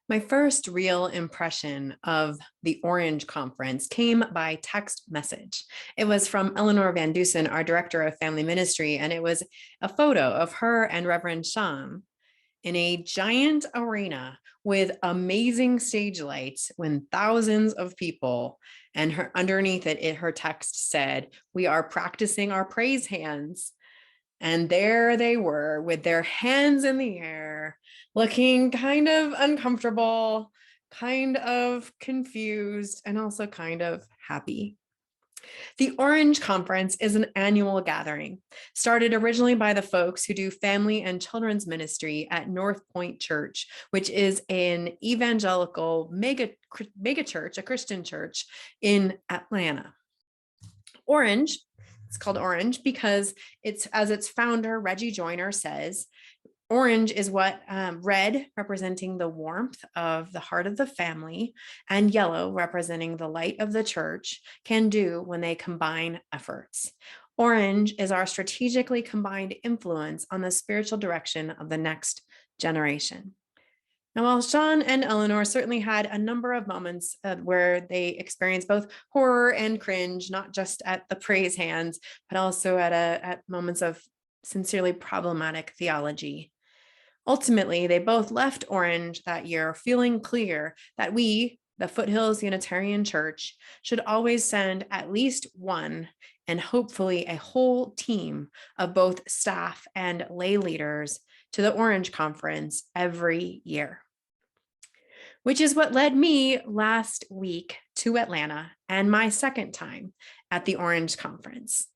My first real impression of the Orange Conference came by text message. It was from Eleanor Van Dusen, our director of family ministry, and it was a photo of her and Reverend Sean in a giant arena with amazing stage lights when thousands of people, and her underneath it her text said, "We are practicing our praise hands." And there they were with their hands in the air, looking kind of uncomfortable, kind of confused, and also kind of happy. The Orange Conference is an annual gathering, started originally by the folks who do family and children's ministry at North Point Church, which is an evangelical mega church, a Christian church in Atlanta. Orange, it's called Orange because it's, as its founder, Reggie Joyner, says, orange is what red representing the warmth of the heart of the family and yellow representing the light of the church can do when they combine efforts. Orange is our strategically combined influence on the spiritual direction of the next generation. Now, while Sean and Eleanor certainly had a number of moments where they experienced both horror and cringe, not just at the praise hands, but also at moments of sincerely problematic theology. Ultimately, they both left Orange that year feeling clear that we, the Foothills Unitarian Church, should always send at least one and hopefully a whole team of both staff and lay leaders to the Orange Conference every year. Which is what led me last week to Atlanta and my second time at the Orange Conference.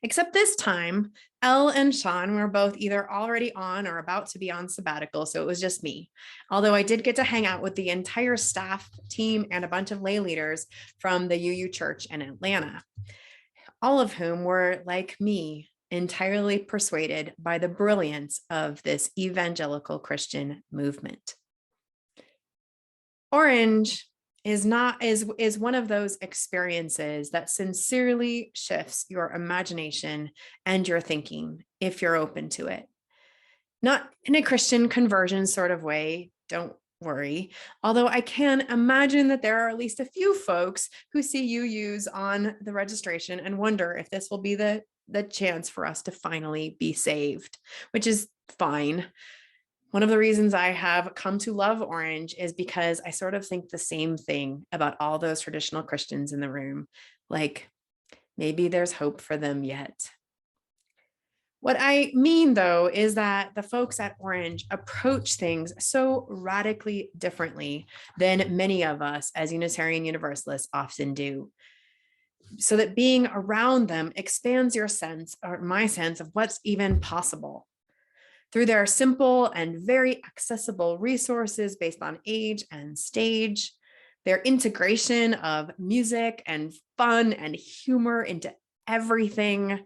Except this time, Elle and Sean were both either already on or about to be on sabbatical, so it was just me. Although I did get to hang out with the entire staff team and a bunch of lay leaders from the UU Church in Atlanta, all of whom were, like me, entirely persuaded by the brilliance of this evangelical Christian movement. Orange is one of those experiences that sincerely shifts your imagination and your thinking if you're open to it. Not in a Christian conversion sort of way, don't worry. Although I can imagine that there are at least a few folks who see UUs on the registration and wonder if this will be the chance for us to finally be saved, which is fine. One of the reasons I have come to love Orange is because I sort of think the same thing about all those traditional Christians in the room. Like, maybe there's hope for them yet. What I mean, though, is that the folks at Orange approach things so radically differently than many of us as Unitarian Universalists often do. So that being around them expands your sense, or my sense, of what's even possible. Through their simple and very accessible resources based on age and stage, their integration of music and fun and humor into everything,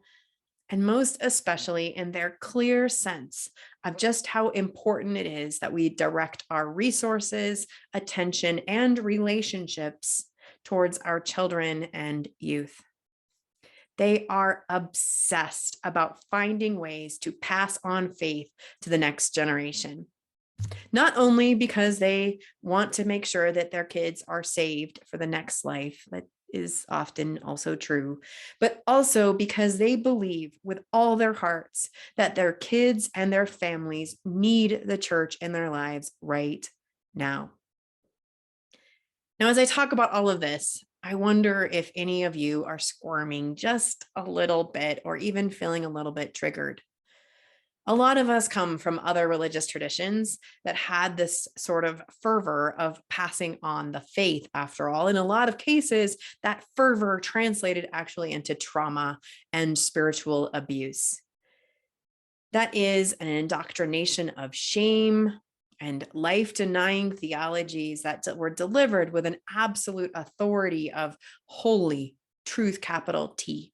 and most especially in their clear sense of just how important it is that we direct our resources, attention, and relationships towards our children and youth. They are obsessed about finding ways to pass on faith to the next generation. Not only because they want to make sure that their kids are saved for the next life, that is often also true, but also because they believe with all their hearts that their kids and their families need the church in their lives right now. Now, as I talk about all of this, I wonder if any of you are squirming just a little bit or even feeling a little bit triggered. A lot of us come from other religious traditions that had this sort of fervor of passing on the faith, after all. In a lot of cases, that fervor translated actually into trauma and spiritual abuse. That is an indoctrination of shame and life-denying theologies that were delivered with an absolute authority of holy truth, capital T.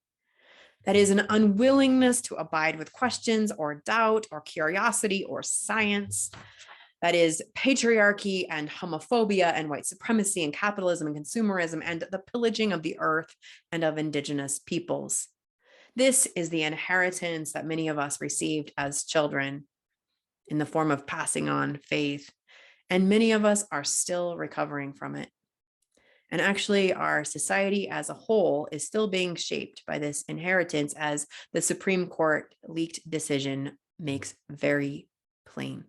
That is an unwillingness to abide with questions or doubt or curiosity or science. That is patriarchy and homophobia and white supremacy and capitalism and consumerism and the pillaging of the earth and of indigenous peoples. This is the inheritance that many of us received as children in the form of passing on faith. And many of us are still recovering from it. And actually, our society as a whole is still being shaped by this inheritance, as the Supreme Court leaked decision makes very plain.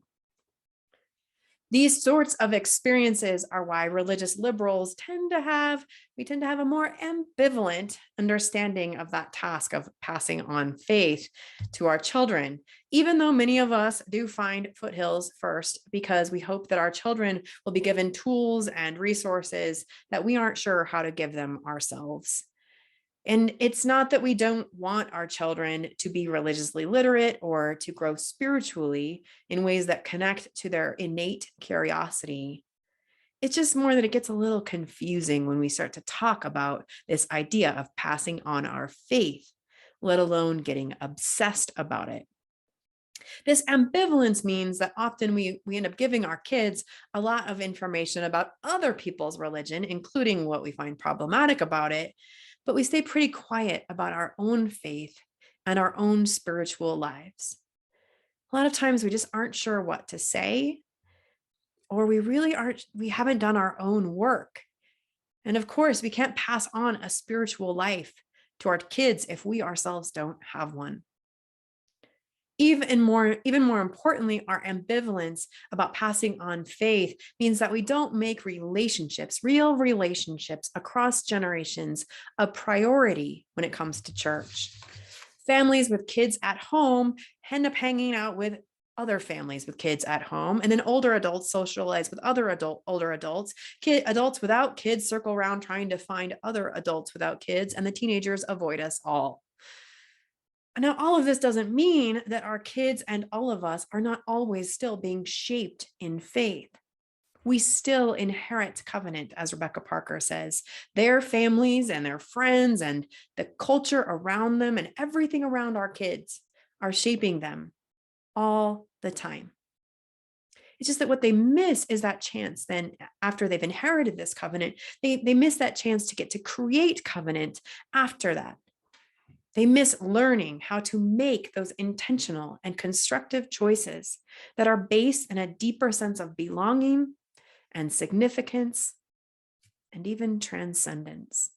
These sorts of experiences are why religious liberals tend to have a more ambivalent understanding of that task of passing on faith to our children, even though many of us do find foothills first because we hope that our children will be given tools and resources that we aren't sure how to give them ourselves. And it's not that we don't want our children to be religiously literate or to grow spiritually in ways that connect to their innate curiosity. It's just more that it gets a little confusing when we start to talk about this idea of passing on our faith, let alone getting obsessed about it. This ambivalence means that often we end up giving our kids a lot of information about other people's religion, including what we find problematic about it, but we stay pretty quiet about our own faith and our own spiritual lives. A lot of times we just aren't sure what to say, or we haven't done our own work. And of course, we can't pass on a spiritual life to our kids if we ourselves don't have one. Even more importantly, our ambivalence about passing on faith means that we don't make real relationships across generations, a priority when it comes to church. Families with kids at home end up hanging out with other families with kids at home, and then older adults socialize with other older adults. Adults without kids circle around trying to find other adults without kids, and the teenagers avoid us all. Now, all of this doesn't mean that our kids and all of us are not always still being shaped in faith. We still inherit covenant, as Rebecca Parker says. Their families and their friends and the culture around them and everything around our kids are shaping them all the time. It's just that what they miss is that chance. Then, after they've inherited this covenant, they miss that chance to get to create covenant after that. They miss learning how to make those intentional and constructive choices that are based in a deeper sense of belonging and significance and even transcendence.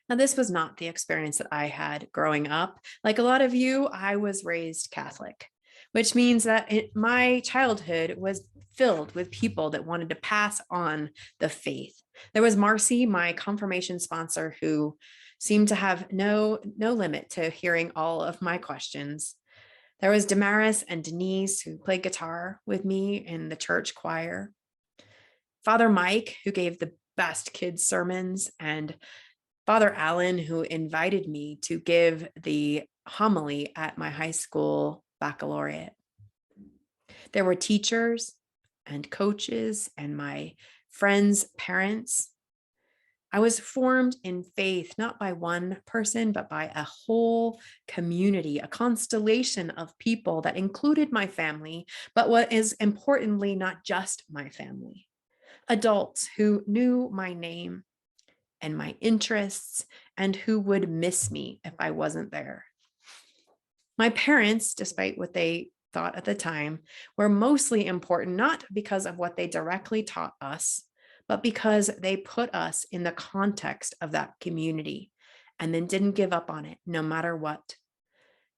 Now, this was not the experience that I had growing up. Like a lot of you, I was raised Catholic, which means that my childhood was filled with people that wanted to pass on the faith. There was Marcy, my confirmation sponsor, who seemed to have no limit to hearing all of my questions. There was Damaris and Denise, who played guitar with me in the church choir. Father Mike, who gave the best kids sermons, and Father Allen, who invited me to give the homily at my high school baccalaureate. There were teachers and coaches and my friends' parents. I was formed in faith, not by one person, but by a whole community, a constellation of people that included my family, but what is importantly, not just my family. Adults who knew my name and my interests and who would miss me if I wasn't there. My parents, despite what they thought at the time, were mostly important, not because of what they directly taught us, but because they put us in the context of that community and then didn't give up on it, no matter what.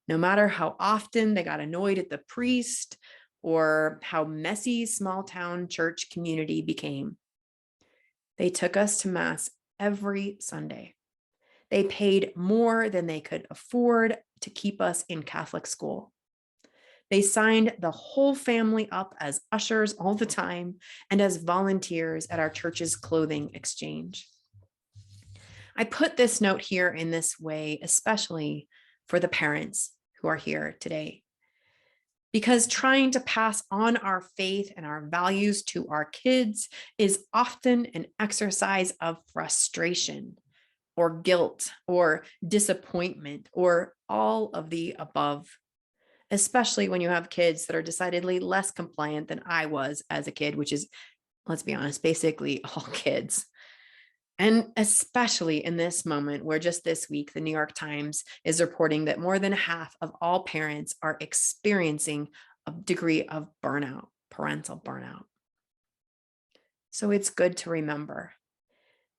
No matter how often they got annoyed at the priest or how messy small town church community became. They took us to Mass every Sunday. They paid more than they could afford to keep us in Catholic school. They signed the whole family up as ushers all the time and as volunteers at our church's clothing exchange. I put this note here in this way, especially for the parents who are here today, because trying to pass on our faith and our values to our kids is often an exercise of frustration or guilt or disappointment or all of the above, especially when you have kids that are decidedly less compliant than I was as a kid, which is, let's be honest, basically all kids. And especially in this moment where just this week, the New York Times is reporting that more than half of all parents are experiencing a degree of burnout, parental burnout. So it's good to remember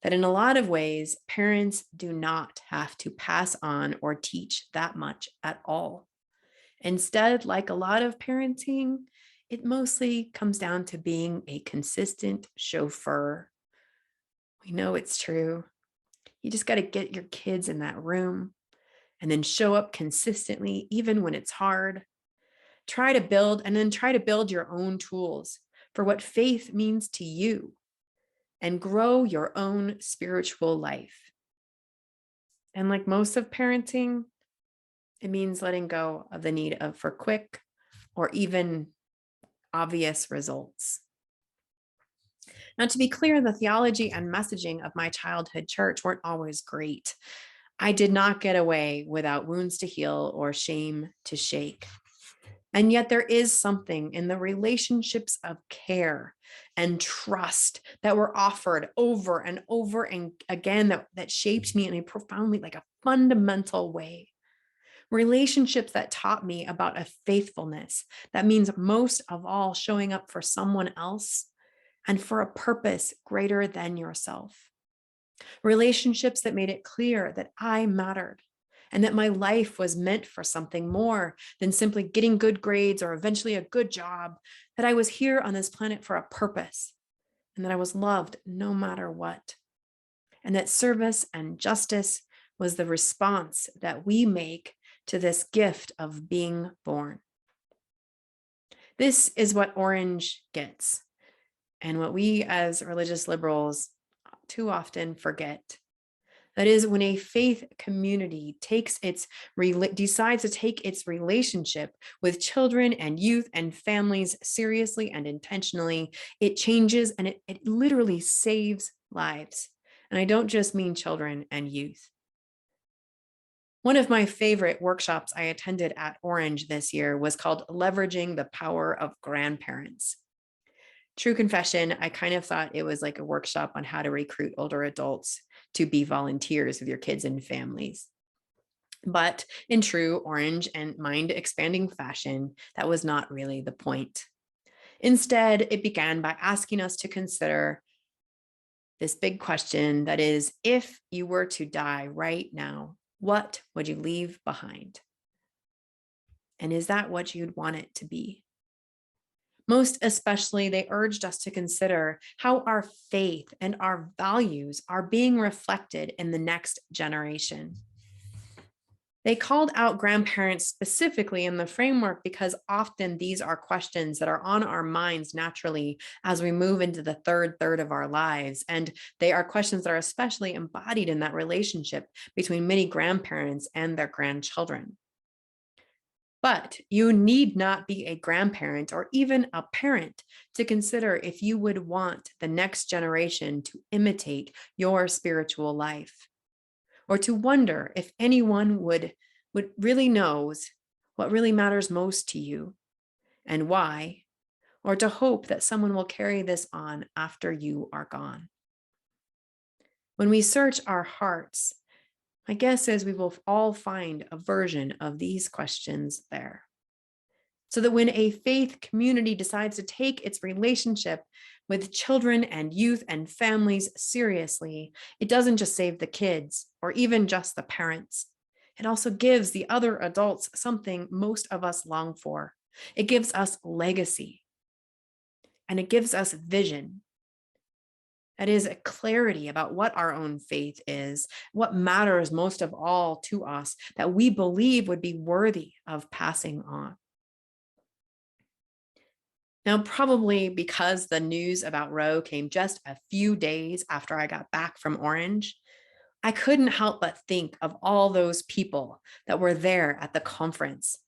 that in a lot of ways, parents do not have to pass on or teach that much at all. Instead, like a lot of parenting, it mostly comes down to being a consistent chauffeur. We know it's true. You just got to get your kids in that room and then show up consistently, even when it's hard. Try to build your own tools for what faith means to you and grow your own spiritual life. And like most of parenting, it means letting go of the need for quick or even obvious results. Now, to be clear, the theology and messaging of my childhood church weren't always great. I did not get away without wounds to heal or shame to shake. And yet there is something in the relationships of care and trust that were offered over and over and again that shaped me in a profoundly, like a fundamental way. Relationships that taught me about a faithfulness that means most of all showing up for someone else and for a purpose greater than yourself. Relationships that made it clear that I mattered and that my life was meant for something more than simply getting good grades or eventually a good job, that I was here on this planet for a purpose and that I was loved no matter what. And that service and justice was the response that we make to this gift of being born. This is what Orange gets, and what we as religious liberals too often forget. That is, when a faith community decides to take its relationship with children and youth and families seriously and intentionally, it changes and it literally saves lives. And I don't just mean children and youth. One of my favorite workshops I attended at Orange this year was called Leveraging the Power of Grandparents. True confession, I kind of thought it was like a workshop on how to recruit older adults to be volunteers with your kids and families. But in true Orange and mind expanding fashion, that was not really the point. Instead, it began by asking us to consider this big question that is, if you were to die right now, what would you leave behind? And is that what you'd want it to be? Most especially, they urged us to consider how our faith and our values are being reflected in the next generation. They called out grandparents specifically in the framework because often these are questions that are on our minds naturally as we move into the third of our lives. And they are questions that are especially embodied in that relationship between many grandparents and their grandchildren. But you need not be a grandparent or even a parent to consider if you would want the next generation to imitate your spiritual life, or to wonder if anyone would really knows what really matters most to you and why, or to hope that someone will carry this on after you are gone. When we search our hearts, my guess is we will all find a version of these questions there. So that when a faith community decides to take its relationship with children and youth and families seriously, it doesn't just save the kids or even just the parents. It also gives the other adults something most of us long for. It gives us legacy, and it gives us vision. That is, a clarity about what our own faith is, what matters most of all to us, that we believe would be worthy of passing on. Now, probably because the news about Roe came just a few days after I got back from Orange, I couldn't help but think of all those people that were there at the conference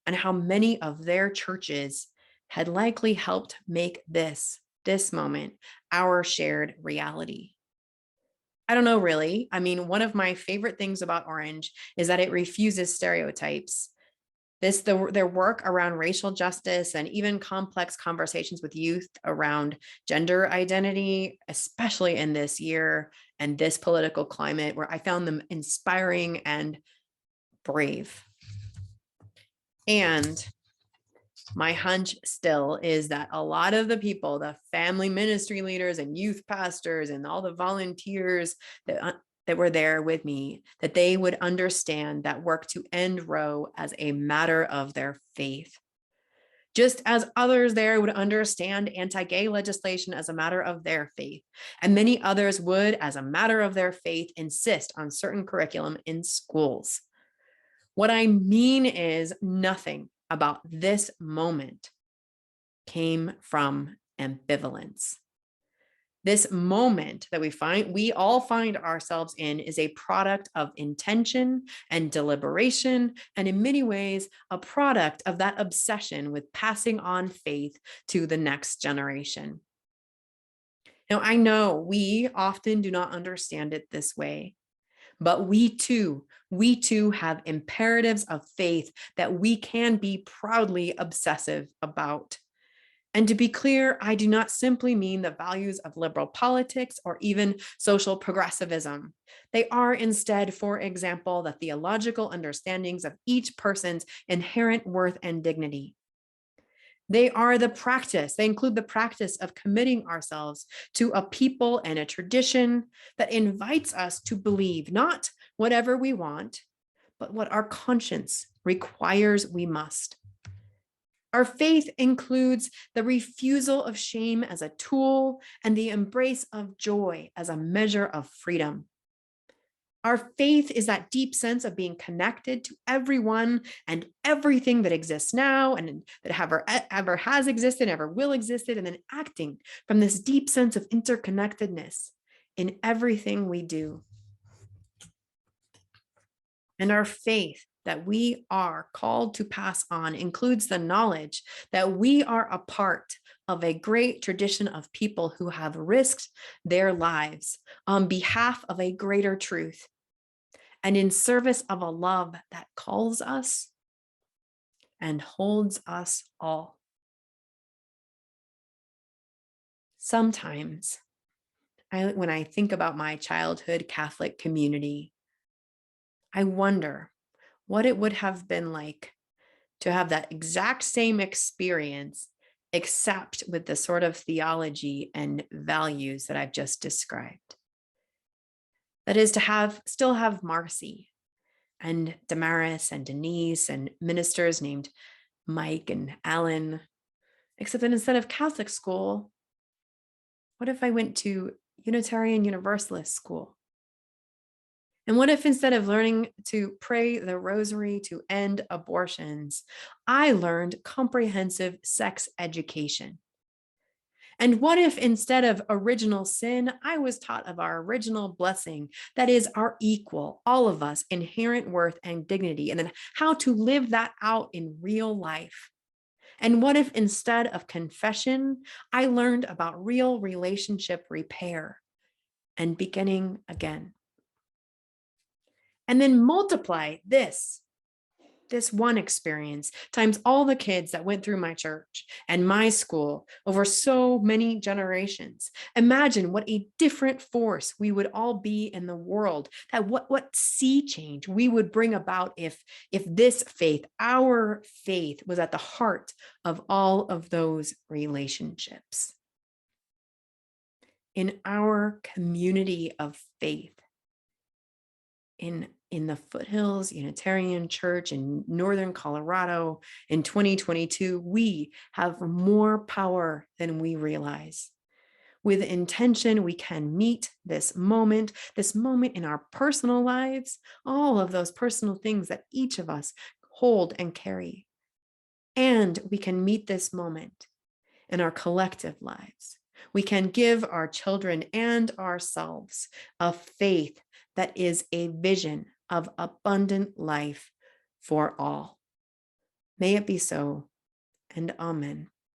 and how many of their churches had likely helped make this moment our shared reality. I don't know, really. I mean, one of my favorite things about Orange is that it refuses stereotypes. Their work around racial justice and even complex conversations with youth around gender identity, especially in this year and this political climate, where I found them inspiring and brave. And My hunch still is that a lot of the people, the family ministry leaders and youth pastors and all the volunteers that were there with me, that they would understand that work to end Roe as a matter of their faith. Just as others there would understand anti-gay legislation as a matter of their faith. And many others would, as a matter of their faith, insist on certain curriculum in schools. What I mean is nothing about this moment came from ambivalence. This moment that we all find ourselves in is a product of intention and deliberation, and in many ways, a product of that obsession with passing on faith to the next generation. Now, I know we often do not understand it this way, but we too have imperatives of faith that we can be proudly obsessive about. And to be clear, I do not simply mean the values of liberal politics or even social progressivism. They are instead, for example, the theological understandings of each person's inherent worth and dignity. They include the practice of committing ourselves to a people and a tradition that invites us to believe not whatever we want, but what our conscience requires we must. Our faith includes the refusal of shame as a tool and the embrace of joy as a measure of freedom. Our faith is that deep sense of being connected to everyone and everything that exists now and that ever has existed, ever will exist, and then acting from this deep sense of interconnectedness in everything we do. And our faith that we are called to pass on includes the knowledge that we are a part of a great tradition of people who have risked their lives on behalf of a greater truth and in service of a love that calls us and holds us all. Sometimes, when I think about my childhood Catholic community, I wonder what it would have been like to have that exact same experience, except with the sort of theology and values that I've just described. That is to still have Marcy and Damaris and Denise and ministers named Mike and Alan, except that instead of Catholic school, what if I went to Unitarian Universalist school? And what if instead of learning to pray the rosary to end abortions, I learned comprehensive sex education? And what if instead of original sin, I was taught of our original blessing, that is our equal, all of us, inherent worth and dignity, and then how to live that out in real life? And what if instead of confession, I learned about real relationship repair and beginning again? And then multiply this one experience times all the kids that went through my church and my school over so many generations. Imagine what a different force we would all be in the world, that what sea change we would bring about if this faith, our faith, was at the heart of all of those relationships. In our community of faith, in the Foothills Unitarian Church in Northern Colorado in 2022, we have more power than we realize. With intention, we can meet this moment in our personal lives, all of those personal things that each of us hold and carry. And we can meet this moment in our collective lives. We can give our children and ourselves a faith that is a vision of abundant life for all. May it be so, and amen.